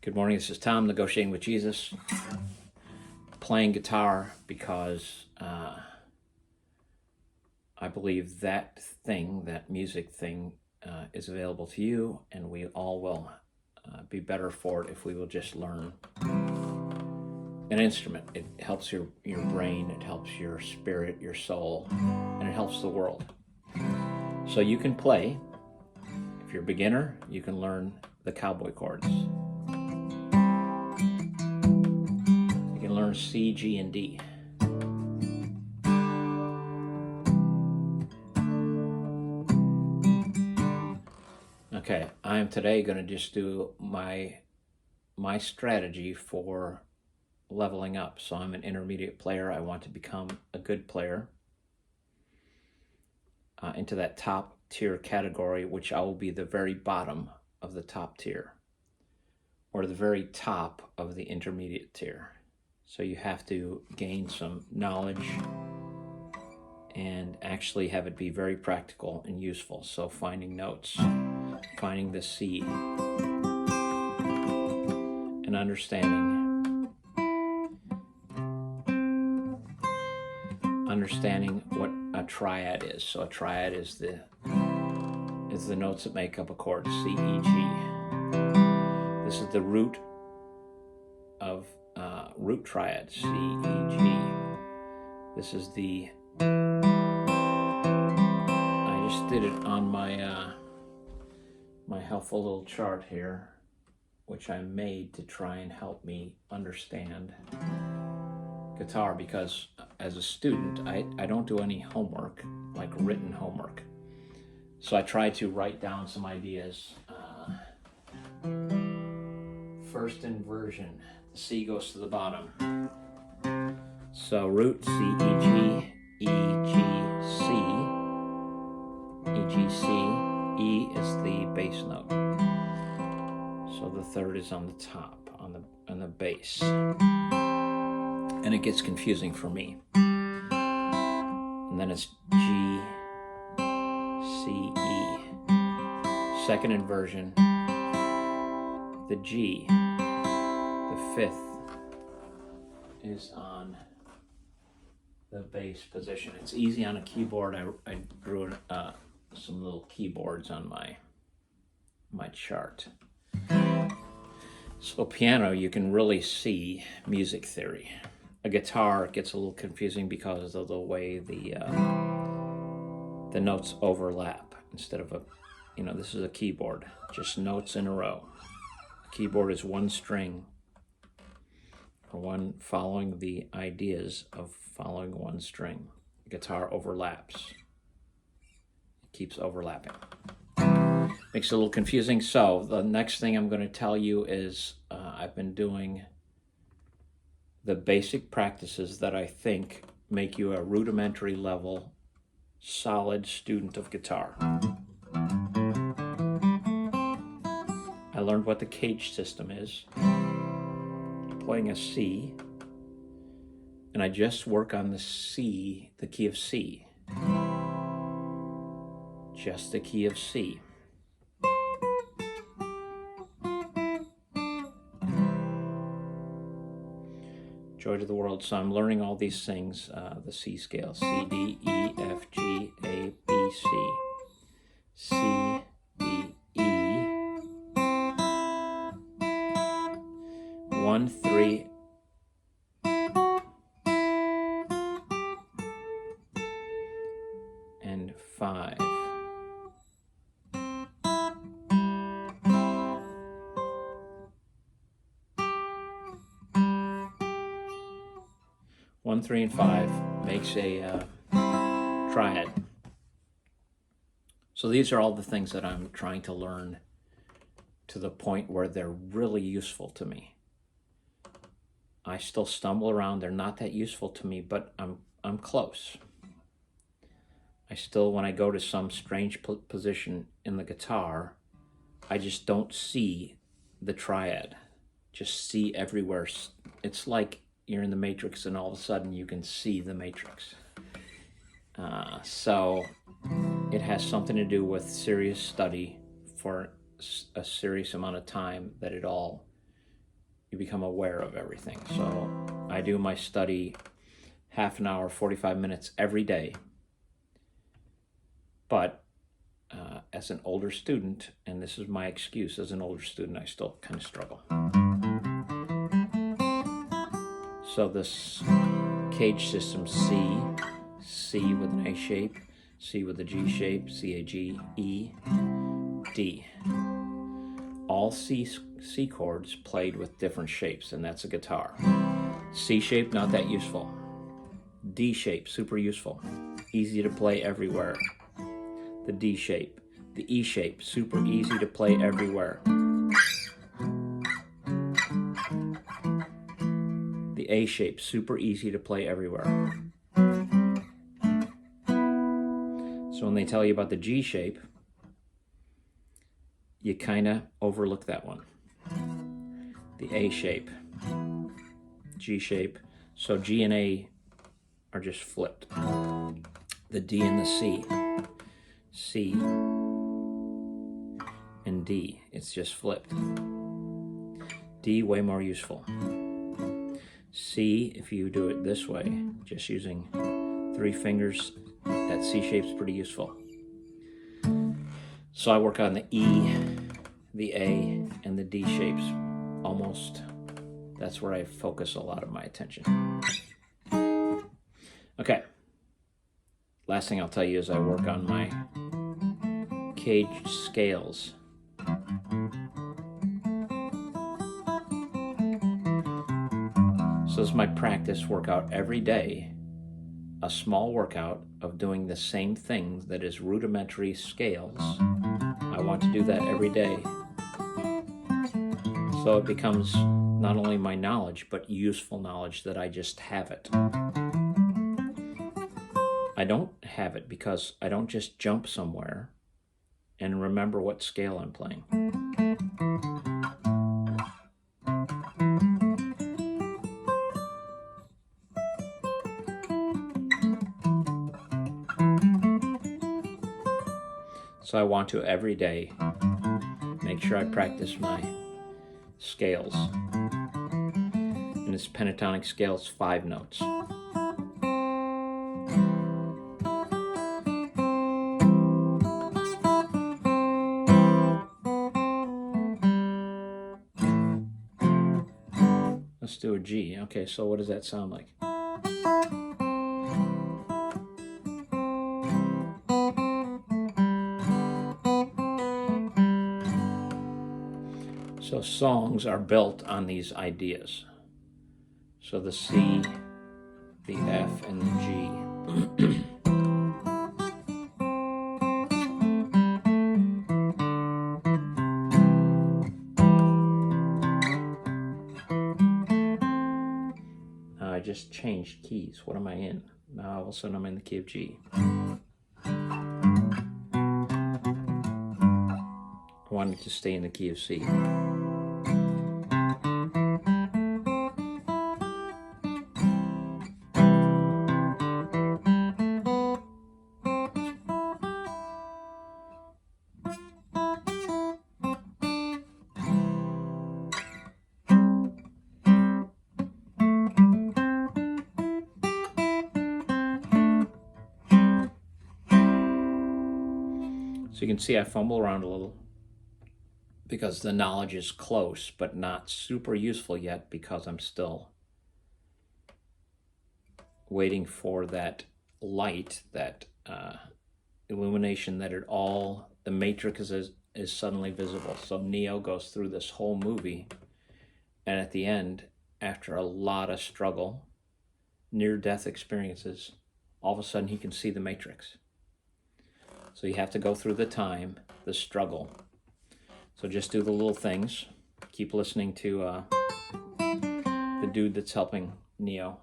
Good morning, this is Tom, Negotiating with Jesus, playing guitar because I believe that music thing is available to you, and we all will be better for it if we will just learn an instrument. It helps your brain, it helps your spirit, your soul, and it helps the world. So you can play. If you're a beginner, you can learn the cowboy chords. You can learn C, G, and D. Okay, I am today going to just do my strategy for leveling up. So I'm an intermediate player. I want to become a good player into that top tier category, which I will be the very bottom of the top tier, or the very top of the intermediate tier. So you have to gain some knowledge and actually have it be very practical and useful. So finding notes, finding the C, and understanding what a triad is. So a triad is the notes that make up a chord, C, E, G. This is the root of root triad, C, E, G. This is the, I just did it on my my helpful little chart here, which I made to try and help me understand guitar, because as a student, I don't do any homework, like written homework. So I try to write down some ideas. First inversion, the C goes to the bottom. So root, C, E, G, E, G, C, E, G, C, E is the bass note. So the third is on the top, on the bass. And it gets confusing for me. And then it's G, C, E. Second inversion, the G. The fifth is on the bass position. It's easy on a keyboard. I drew some little keyboards on my chart. So piano, you can really see music theory. A guitar gets a little confusing because of the way the notes overlap. Instead of this is a keyboard, just notes in a row. A keyboard is one string, or one following the ideas of following one string. A guitar overlaps. It keeps overlapping. Makes it a little confusing. So the next thing I'm going to tell you is I've been doing the basic practices that I think make you a rudimentary level, solid student of guitar. I learned what the cage system is, playing a C, and I just work on the C, the key of C. Just the key of C. Joy to the world. So I'm learning all these things, the C scale, C, D, E, F, G, A, B, C. C, D, E. 1, 3, and 5. One, 3, and 5 makes a triad. So these are all the things that I'm trying to learn to the point where they're really useful to me. I still stumble around. They're not that useful to me, but I'm close. I still, when I go to some strange position in the guitar, I just don't see the triad. Just see everywhere. It's like you're in the Matrix and all of a sudden you can see the Matrix. So it has something to do with serious study for a serious amount of time, that it all you become aware of everything. So I do my study half an hour, 45 minutes every day. But as an older student, and this is my excuse, as an older student, I still kind of struggle. So this cage system, C with an A shape, C with a G shape, C, A, G, E, D. All C chords played with different shapes, and that's a guitar. C shape, not that useful. D shape, super useful. Easy to play everywhere. The D shape. The E shape, super easy to play everywhere. The A shape, super easy to play everywhere. So when they tell you about the G shape, you kind of overlook that one. The A shape, G shape. So G and A are just flipped. The D and the C and D, it's just flipped. D, way more useful. C, if you do it this way, just using 3 fingers, that C shape's pretty useful. So I work on the E, the A, and the D shapes. Almost, that's where I focus a lot of my attention. Okay. Last thing I'll tell you is I work on my cage scales. So this is my practice workout every day, a small workout of doing the same thing that is rudimentary scales. I want to do that every day. So it becomes not only my knowledge, but useful knowledge that I just have it. I don't have it because I don't just jump somewhere and remember what scale I'm playing. So I want to every day make sure I practice my scales. And this pentatonic scale is 5 notes. Let's do a G. Okay, so what does that sound like? So songs are built on these ideas. So the C, the F, and the G. I just changed keys. What am I in? Now all of a sudden I'm in the key of G. I wanted to stay in the key of C. So you can see I fumble around a little because the knowledge is close, but not super useful yet because I'm still waiting for that light, that illumination, that the matrix is suddenly visible. So Neo goes through this whole movie, and at the end, after a lot of struggle, near-death experiences, all of a sudden he can see the matrix. So you have to go through the time, the struggle. So just do the little things. Keep listening to the dude that's helping Neo.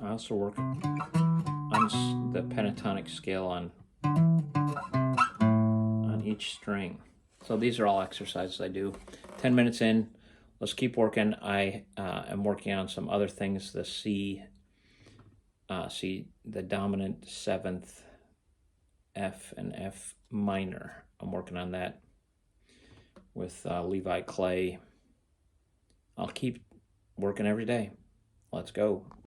I also work on the pentatonic scale on each string. So these are all exercises I do. 10 minutes in, let's keep working. I am working on some other things. The C, the dominant 7th, F, and F minor. I'm working on that with Levi Clay. I'll keep working every day. Let's go.